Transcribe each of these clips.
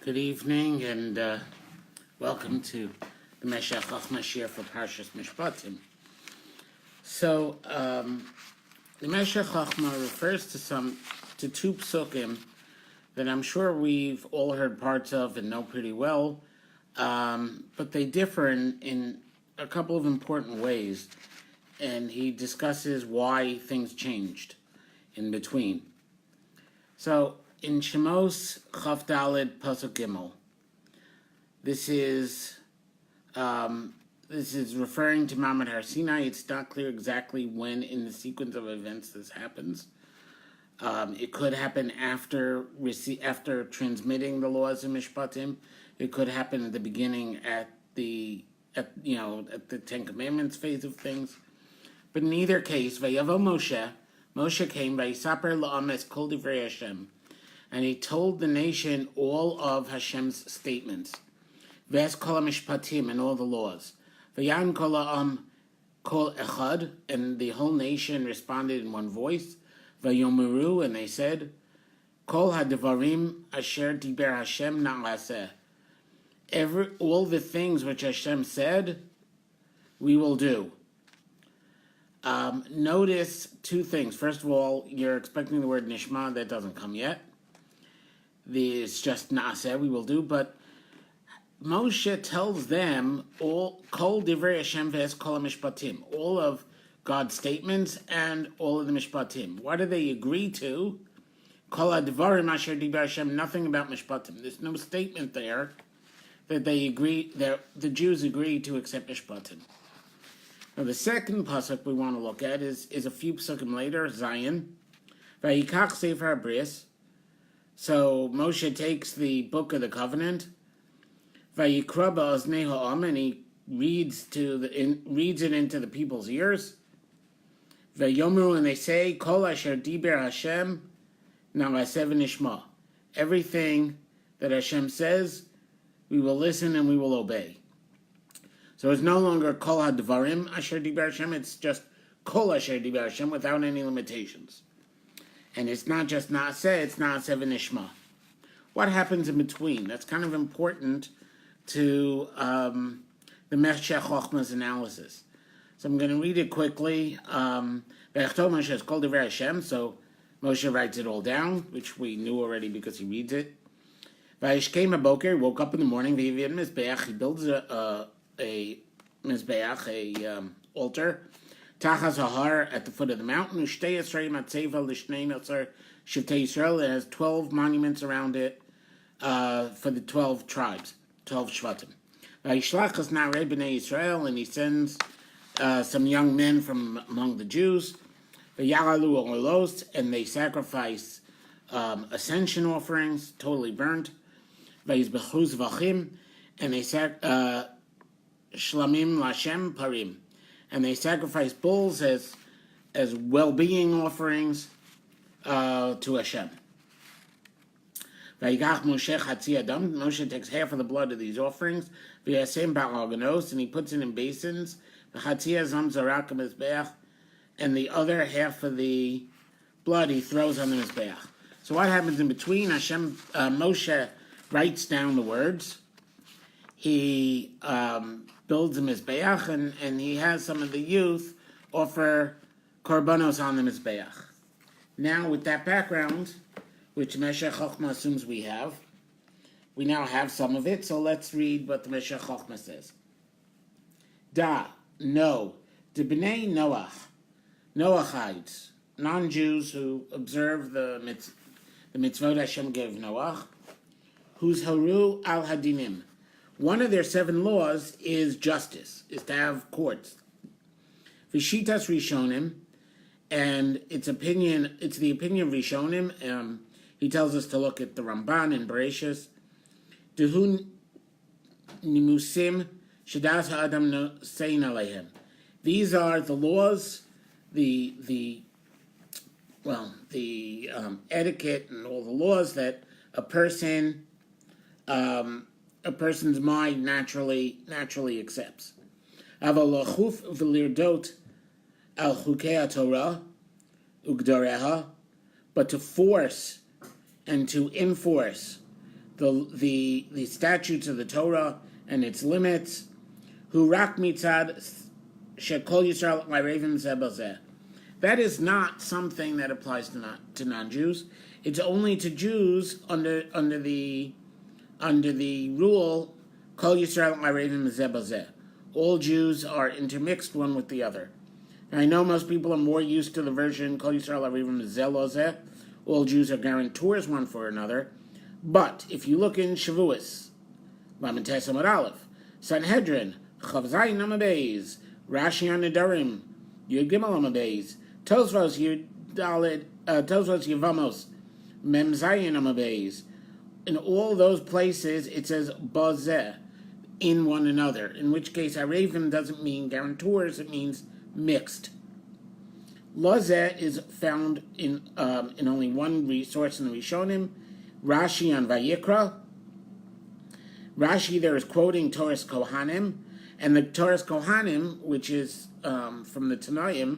Good evening and welcome to the Meshekh Chokhmah shir for Parshas Mishpatim. So the Meshekh Chokhmah refers to two psukim that I'm sure we've all heard parts of and know pretty well, but they differ in a couple of important ways, and he discusses why things changed in between. So in Shemos Chaf Daled Pasuk Gimel, this is referring to Mount Har Sinai. It's not clear exactly when in the sequence of events this happens. It could happen after transmitting the laws of Mishpatim. It could happen at the beginning at the Ten Commandments phase of things. But in either case, Vayavo Moshe came Vayisaper la'ames kol divrei Hashem, and he told the nation all of Hashem's statements. Ves kol Mishpatim, and all the laws. Vayan kol ha'am kol echad, and the whole nation responded in one voice. Vayomeru, and they said, Kol hadevarim asher diber Hashem na'aseh. All the things which Hashem said, we will do. Notice two things. First of all, you're expecting the word venishmah. That doesn't come yet. It's just na'aseh, we will do. But Moshe tells them all kol divrei Hashem ves kol mishpatim, all of God's statements and all of the Mishpatim. What do they agree to? Kol hadevarim asher diber Hashem, nothing about Mishpatim. There's no statement there that they agree, the Jews agree to accept Mishpatim. Now the second pasuk we want to look at is a few pasukim later, Zion. Vayikach sefer habris. So Moshe takes the book of the covenant, Vayikra ba'oznei ha'am, and he reads it into the people's ears. Vayomeru, and they say, Kol asher diber Hashem na'aseh venishmah. Everything that Hashem says, we will listen and we will obey. So it's no longer Kol hadevarim asher diber Hashem, it's just Kol asher diber Hashem without any limitations. And it's not just na'aseh, it's na'aseh venishmah. What happens in between? That's kind of important to the Meshekh Chokhmah's analysis. So I'm going to read it quickly. So Moshe writes it all down, which we knew already because he reads it. Vayishkem haboker, he woke up in the morning. He builds a mizbeach, altar. Tachas hahar, at the foot of the mountain. Ushtei Yisrael matzeva l'shnei miltzar shavtei Yisrael. It has 12 monuments around it for the 12 tribes, 12 shvatim. Vayishlach na'arei b'nei Yisrael, and he sends some young men from among the Jews, and they sacrifice ascension offerings, totally burnt, and they shlamim lashem parim, and they sacrifice bulls as well-being offerings to Hashem. Moshe takes half of the blood of these offerings, and he puts it in basins, and the other half of the blood he throws on the mizbeach. So what happens in between? Moshe writes down the words. He builds a mizbeach, and he has some of the youth offer korbanos on the mizbeach. Now, with that background, which Meshekh Chokhmah assumes we now have some of it. So let's read what the Meshekh Chokhmah says. No, the b'nei Noachites, non-Jews who observe the mitzvot Hashem gave Noach, whose haru al hadinim. One of their 7 laws is justice, is to have courts. Vishitas Rishonim, and it's the opinion of Rishonim. He tells us to look at the Ramban and Bereshis. Dehun nimusim shadas ha'adam sein aleihem. These are the laws, the etiquette and all the laws that a person's mind naturally accepts. Avalachuf v'lirdot al chukei Torah ugdareha, but to force and to enforce the statutes of the Torah and its limits. Hu rak mitzad shekol Yisrael l'revim zeh b'zeh. That is not something that applies to non-Jews. It's only to Jews under the rule kol Yisrael l'revim zeh b'zeh. All Jews are intermixed one with the other. Now, I know most people are more used to the version kol Yisrael l'revim zeh lo zeh. All Jews are guarantors one for another. But if you look in Shavuos, Lamed Tes Amud Aleph, Sanhedrin, Chav Zayin Amud Beis, Rashi on Nedarim, Yud Gimel Amud Beis, Tosfos Yevamos, Mem Zayin Amud Beis. In all those places, it says Bazeh, in one another. In which case, Arevim doesn't mean guarantors; it means mixed. Lozeh is found in only one resource in the Rishonim, Rashi on Vayikra. Rashi there is quoting Torah's Kohanim, and the Torah's Kohanim, which is from the Tanaim,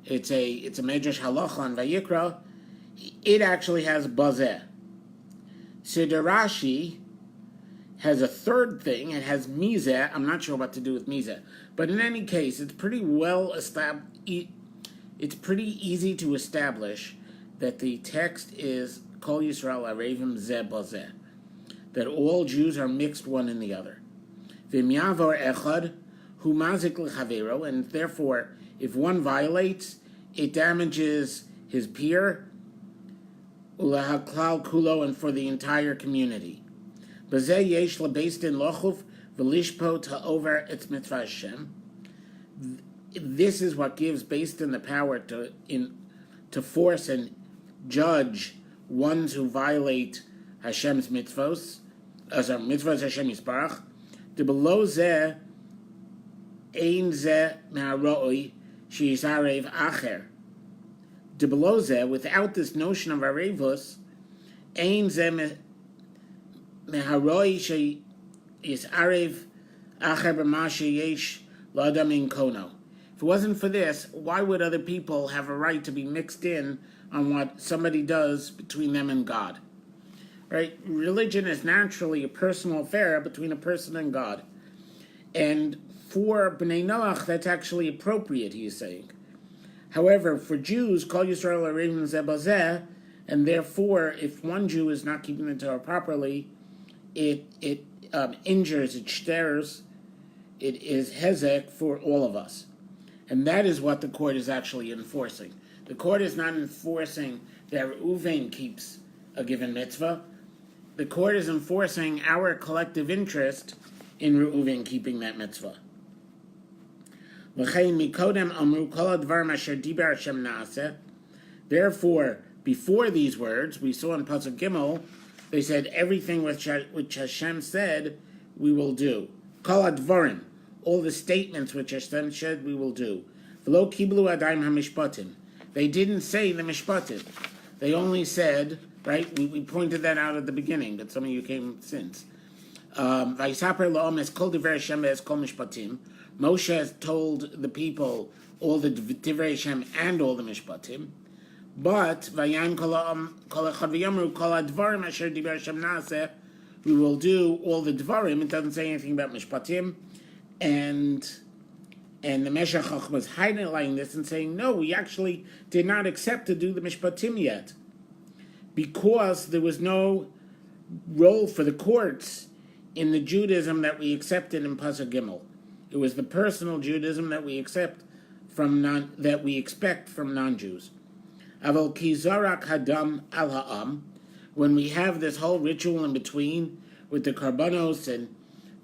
it's a Medrash Halacha on Vayikra. It actually has Bazeh. Siddur Rashi has a third thing. It has Mizeh. I'm not sure what to do with Mizeh, but in any case, it's pretty well established. It's pretty easy to establish that the text is Kol Yisrael Arevim Zeh Bazeh, that all Jews are mixed one in the other. V'myavor echad hu mazik l'chavero, and therefore, if one violates, it damages his peer, u'lahaklal kulo, and for the entire community. Bazeh yesh lebeistin lochuf v'lishpo ta'over etz mitzvah Hashem. This is what gives Beis-Din the power to force and judge ones who violate Hashem's mitzvos, mitzvos Hashem Yisparach. De below zeh ein zeh meharoi sheyisarev acher. De below zeh, without this notion of arevus, ein zeh meharoi sheyisarev acher b'ma sheyesh l'adam in kono. If it wasn't for this, why would other people have a right to be mixed in on what somebody does between them and God? Right? Religion is naturally a personal affair between a person and God. And for Bnei Noach, that's actually appropriate, he is saying. However, for Jews, Kol Yisrael Arevim Zeh Bazeh, and therefore, if one Jew is not keeping the Torah properly, it injures, it stirs, it is hezek for all of us. And that is what the court is actually enforcing. The court is not enforcing that Reuven keeps a given mitzvah. The court is enforcing our collective interest in Reuven keeping that mitzvah. Therefore, before these words, we saw in Pasuk Gimel, they said everything which Hashem said, we will do. Kol hadevarim, all the statements which Hashem said, we will do. V'lo kiblu adayim ha-mishpatim. They didn't say the Mishpatim. They only said, right, we pointed that out at the beginning, but some of you came since. Vayisaper la'om es kol diber Hashem es kol Mishpatim. Moshe has told the people all the diber Hashem and all the Mishpatim. But vayam kol echad v'yamru kol hadevarim asher diber Hashem na'aseh. We will do all the dvarim. It doesn't say anything about Mishpatim. And the Meshekh Chokhmah was highlighting this and saying, no, we actually did not accept to do the Mishpatim yet, because there was no role for the courts in the Judaism that we accepted in Pasuk Gimel. It was the personal Judaism that we expect from non-Jews. Aval ki zarak hadam al ha'am, when we have this whole ritual in between with the karbanos, and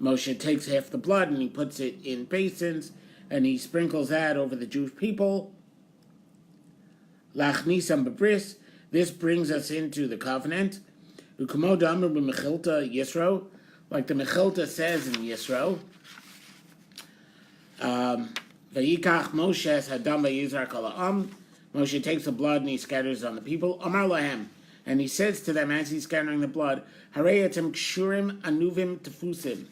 Moshe takes half the blood and he puts it in basins and he sprinkles that over the Jewish people. Lachnisam b'bris, this brings us into the covenant. U'kamo d'amar b'mechilta Yisro, like the Mechilta says in Yisro. Vayikach Moshe es hadam vayizar kol ha'am. Moshe takes the blood and he scatters on the people. Amar lahem, and he says to them as he's scattering the blood, Harei etem kshurim anuvim tefusim.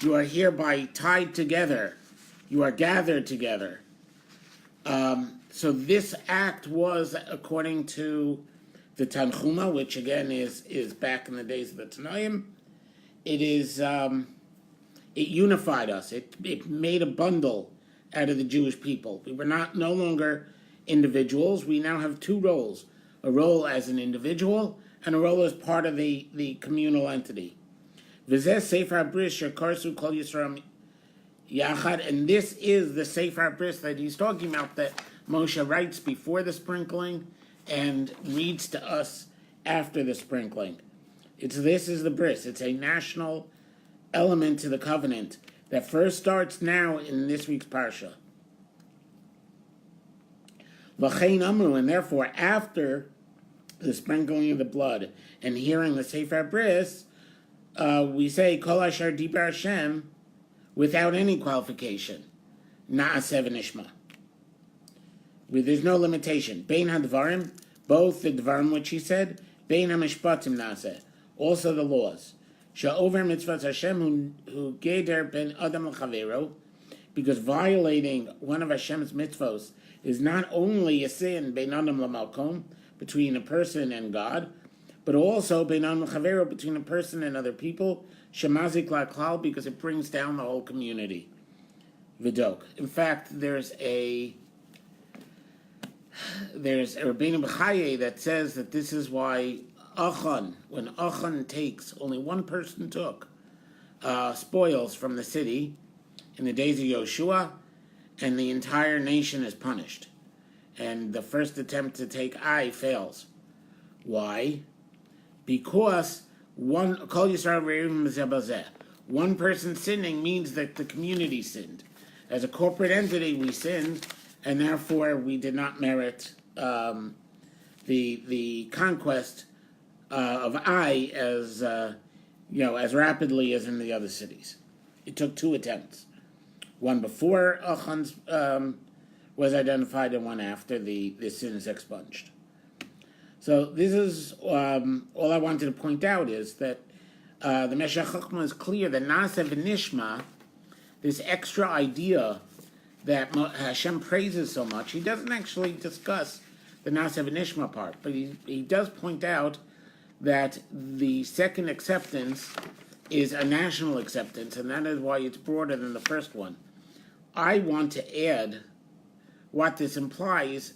You are hereby tied together. You are gathered together. So this act was according to the Tanchuma, which again is back in the days of the Tanoim. It is it unified us. It made a bundle out of the Jewish people. We were no longer individuals. We now have two roles: a role as an individual and a role as part of the communal entity. V'zeh Sefer HaBris shekarsu kol Yisrael yachad, and this is the Sefer HaBris that he's talking about, that Moshe writes before the sprinkling and reads to us after the sprinkling. This is the bris. It's a national element to the covenant that first starts now in this week's parsha. V'chein amru, and therefore after the sprinkling of the blood and hearing the Sefer Bris, we say kol asher diber Hashem without any qualification. Na'aseh venishmah. There's no limitation. Bein hadevarim, both the devarim which he said, bein Mishpatim na'aseh, also the laws. Sha'over mitzvot Hashem hu geder ben adam l'chavero, because violating one of Hashem's mitzvos is not only a sin bein adam l'malkom, between a person and God, but also bein adam l'chavero, between a person and other people, shemazik la'klal, because it brings down the whole community. V'dok. In fact, there's a Rabbeinu B'chaye that says that this is why when Achan takes, only one person took spoils from the city in the days of Yoshua, and the entire nation is punished. And the first attempt to take Ai fails. Why? Because one person sinning means that the community sinned. As a corporate entity, we sinned, and therefore we did not merit the conquest of Ai as rapidly as in the other cities. It took two attempts, one before Achan's was identified and one after the sin is expunged. So this is all I wanted to point out, is that the Meshekh Chokhmah is clear that Na'aseh venishmah, this extra idea that Hashem praises so much, he doesn't actually discuss the Na'aseh venishmah part, but he does point out that the second acceptance is a national acceptance, and that is why it's broader than the first one. I want to add what this implies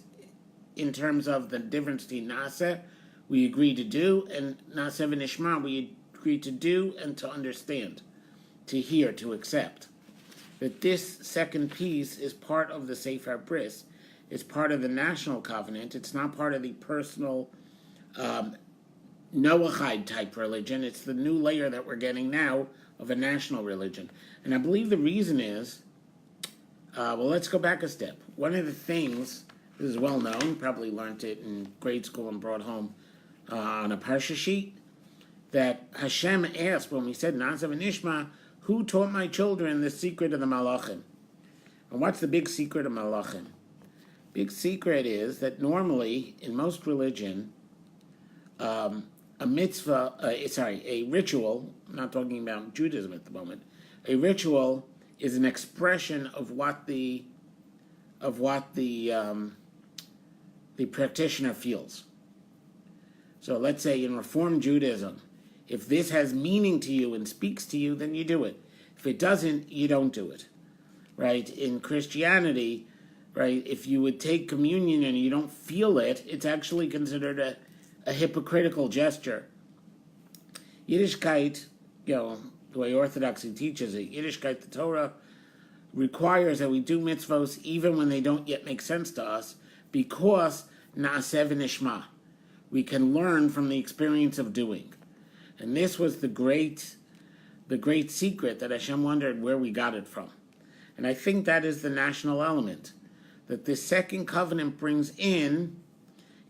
in terms of the difference between Na'aseh, we agree to do, and Na'aseh venishmah, we agree to do and to understand, to hear, to accept. That this second piece is part of the Sefer Bris. It's part of the national covenant. It's not part of the personal Noahide type religion. It's the new layer that we're getting now of a national religion. And I believe the reason is, let's go back a step. One of the things, this is well known, probably learned it in grade school and brought home on a parsha sheet, that Hashem asked when we said Na'aseh venishmah, who taught my children the secret of the Malachim? And what's the big secret of Malachim? Big secret is that normally, in most religion, a ritual, I'm not talking about Judaism at the moment, a ritual is an expression of what the practitioner feels. So let's say in Reform Judaism, if this has meaning to you and speaks to you, then you do it. If it doesn't, you don't do it. Right? In Christianity, right, if you would take communion and you don't feel it, it's actually considered a hypocritical gesture. Yiddishkeit, the way Orthodoxy teaches it, Yiddishkeit, the Torah, requires that we do mitzvos even when they don't yet make sense to us, because Na'aseh venishmah, we can learn from the experience of doing. And this was the great secret that Hashem wondered where we got it from. And I think that is the national element, that this second covenant brings in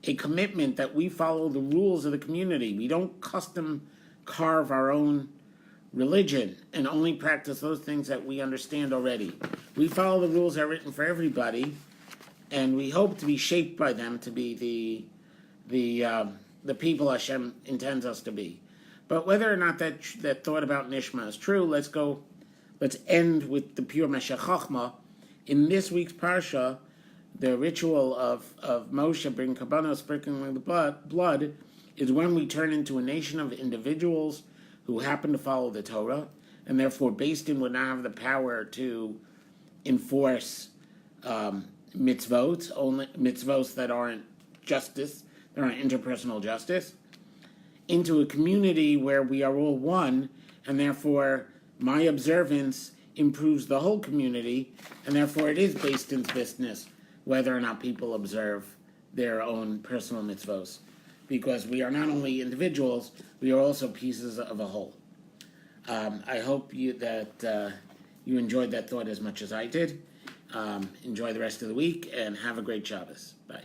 a commitment that we follow the rules of the community. We don't custom carve our own religion and only practice those things that we understand already. We follow the rules that are written for everybody, and we hope to be shaped by them to be the people Hashem intends us to be. But whether or not that thought about Nishma is true, let's end with the pure Meshekh Chokhmah. In this week's parsha, the ritual of Moshe bringing Kabbalah, sprinkling the blood, is when we turn into a nation of individuals who happen to follow the Torah, and therefore Beis Din would not have the power to enforce mitzvot, only mitzvot that aren't justice, that aren't interpersonal justice, into a community where we are all one, and therefore my observance improves the whole community, and therefore it is Beis Din's business whether or not people observe their own personal mitzvos, because we are not only individuals, we are also pieces of a whole. I hope that you enjoyed that thought as much as I did. Enjoy the rest of the week, and have a great Shabbos. Bye.